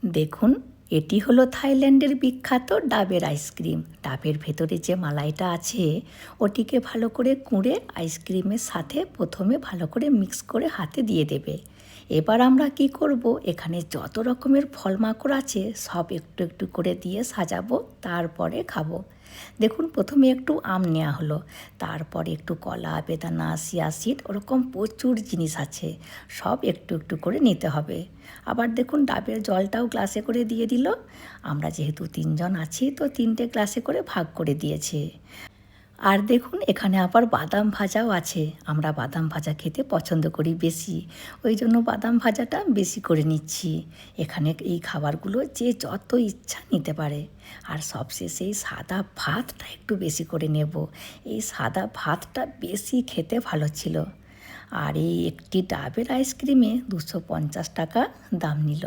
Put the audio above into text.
দেখুন, এটি হলো থাইল্যান্ডের বিখ্যাত ডাবের আইসক্রিম। ডাবের ভেতরে যে মালাইটা আছে ওটিকে ভালো করে কুঁড়ে আইসক্রিমের সাথে প্রথমে ভালো করে মিক্স করে হাতে দিয়ে দেবে। এবার আমরা কি করব, এখানে যত রকমের ফল মাকড় আছে সব একটু একটু করে দিয়ে সাজাবো, তারপরে খাবো। দেখুন, প্রথমে একটু আম নেওয়া হলো, তারপরে একটু কলা, বেদানা, চিয়া সিড, ওরকম প্রচুর জিনিস আছে, সব একটু একটু করে নিতে হবে। আবার দেখুন, ডাবের জলটাও গ্লাসে করে দিয়ে দিল। আমরা যেহেতু 3 জন আছি তো 3টে গ্লাসে করে ভাগ করে দিয়েছে। আর দেখুন, এখানে আবার বাদাম ভাজাও আছে। আমরা বাদাম ভাজা খেতে পছন্দ করি বেশি, ওই জন্য বাদাম ভাজাটা বেশি করে নিচ্ছি। এখানে এই খাবারগুলো যে যত ইচ্ছা নিতে পারে। আর সবশেষে এই সাদা ভাতটা একটু বেশি করে নেব। এই সাদা ভাতটা বেশি খেতে ভালো ছিল। আর এই একটি ডাবের আইসক্রিমে 250 টাকা দাম নিল।